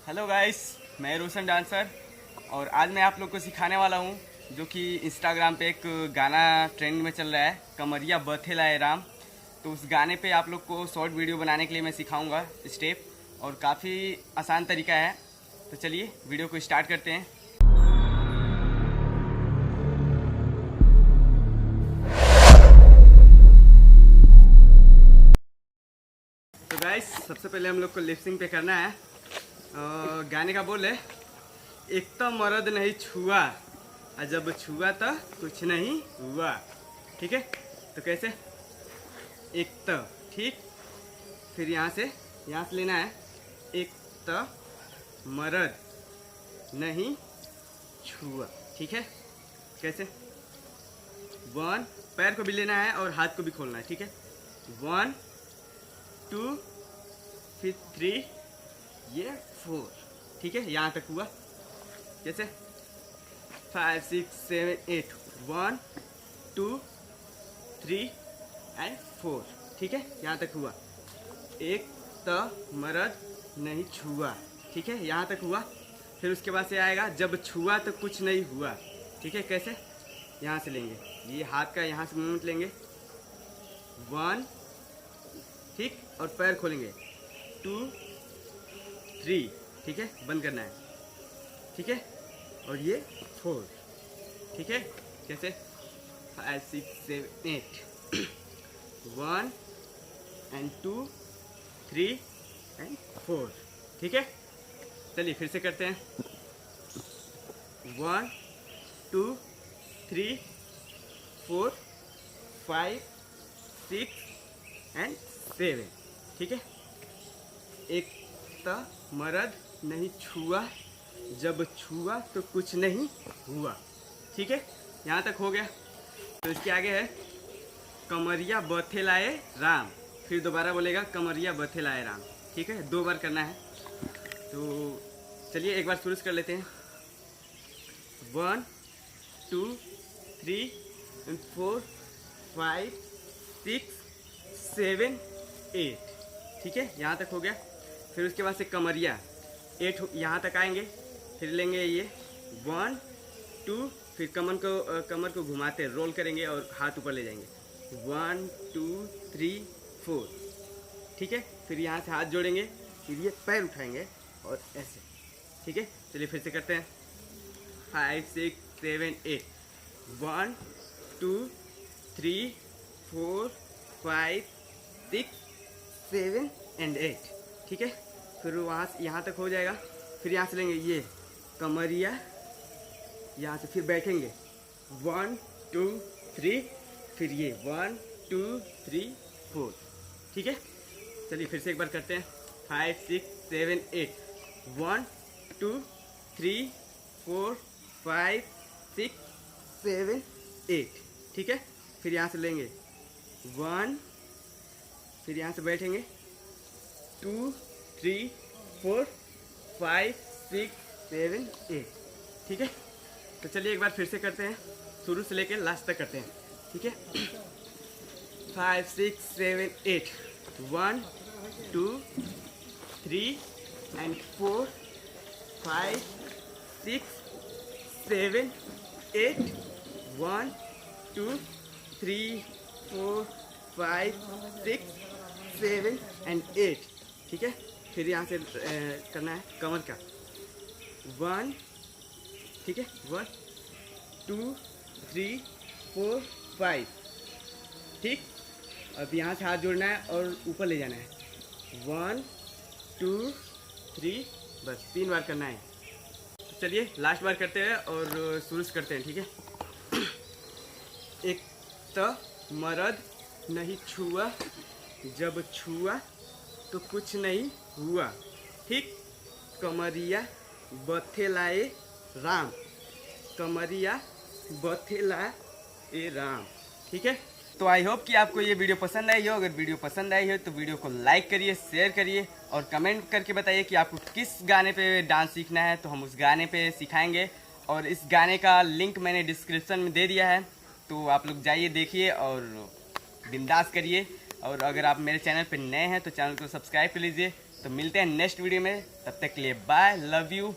Hello guys, मैं रोशन dancer और आज मैं आप लोग को सिखाने वाला हूँ जो कि इंस्टाग्राम पे एक गाना ट्रेंड में चल रहा है, कमरिया बथे लाए राम। तो उस गाने पे आप लोग को शॉर्ट वीडियो बनाने के लिए मैं सिखाऊंगा स्टेप, और काफ़ी आसान तरीका है। तो चलिए वीडियो को स्टार्ट करते हैं। तो गाइस, सबसे पहले हम लोग को लिपसिंग पे करना है। गाने का बोल है, एक तो मर्द नहीं छुआ और जब छुआ तो कुछ नहीं हुआ। ठीक है, तो कैसे? एक तो, ठीक, फिर यहाँ से लेना है, एक तो मर्द नहीं छुआ। ठीक है, कैसे? 1, पैर को भी लेना है और हाथ को भी खोलना है। ठीक है, 1 2 फिर 3, ये 4। ठीक है, यहाँ तक हुआ। कैसे? 5 6 7 8, 1 2 3 एंड 4। ठीक है, यहाँ तक हुआ। एक तो मर्द नहीं छुआ। ठीक है, यहाँ तक हुआ। फिर उसके बाद से आएगा, जब छुआ तो कुछ नहीं हुआ। ठीक है, कैसे? यहाँ से लेंगे, ये हाथ का यहाँ से मूवमेंट लेंगे, 1, ठीक, और पैर खोलेंगे, 2 3। ठीक है, बंद करना है। ठीक है, और ये 4। ठीक है, कैसे? 5 6 7 8, 1 एंड 2 3 एंड 4। ठीक है, चलिए फिर से करते हैं। 1 2 3 4 5 6 एंड 7। ठीक है, एक तो मर्द नहीं छुआ, जब छुआ तो कुछ नहीं हुआ। ठीक है, यहाँ तक हो गया। तो इसके आगे है, कमरिया बथे लाए राम। फिर दोबारा बोलेगा, कमरिया बथे लाए राम। ठीक है, 2 बार करना है। तो चलिए एक बार शुरू कर लेते हैं। 1 2 3 4 5 6 7 8। ठीक है, यहाँ तक हो गया। फिर उसके बाद से कमरिया 8 यहाँ तक आएंगे। फिर लेंगे ये 1 2, फिर कमर को घुमाते रोल करेंगे और हाथ ऊपर ले जाएंगे, 1 2 3 4। ठीक है, फिर यहाँ से हाथ जोड़ेंगे, फिर ये पैर उठाएंगे और ऐसे। ठीक है, चलिए फिर से करते हैं। 5 6 7 8, 1 2 3 4 5 6 7 एंड 8। ठीक है, फिर वहाँ से यहाँ तक हो जाएगा। फिर यहाँ से लेंगे ये कमरिया, यहाँ से फिर बैठेंगे, 1 2 3, फिर ये 1 2 3 4। ठीक है, चलिए फिर से एक बार करते हैं। 5 6 7 8, 1 2 3 4 5 6 7 8। ठीक है, फिर यहाँ से लेंगे 1, फिर यहाँ से बैठेंगे, 2 3 4 5 6 7 8। ठीक है, तो चलिए एक बार फिर से करते हैं, शुरू से लेकर लास्ट तक करते हैं। ठीक है, 5 6 7 8, 1 2 3 एंड 4 5 6 7 8, 1 2 3 4 5 6 7 एंड 8। ठीक है, फिर यहाँ से करना है कमर का, 1, ठीक है, 1 2 3 4 5। ठीक, अब यहाँ से हाथ जोड़ना है और ऊपर ले जाना है, 1 2 3, बस 3 बार करना है। तो चलिए लास्ट बार करते हैं और शुरू से करते हैं। ठीक है, एक तो मर्द नहीं छुआ, जब छुआ तो कुछ नहीं हुआ। ठीक, कमरिया बथे लाए राम, कमरिया बथे लाए राम। ठीक है, तो आई होप कि आपको ये वीडियो पसंद आई हो। अगर वीडियो पसंद आई हो तो वीडियो को लाइक करिए, शेयर करिए और कमेंट करके बताइए कि आपको किस गाने पे डांस सीखना है, तो हम उस गाने पे सिखाएंगे। और इस गाने का लिंक मैंने डिस्क्रिप्शन में दे दिया है, तो आप लोग जाइए, देखिए और बिंदास करिए। और अगर आप मेरे चैनल पर नए हैं तो चैनल को सब्सक्राइब कर लीजिए तो मिलते हैं नेक्स्ट वीडियो में, तब तक के लिए बाय, लव यू।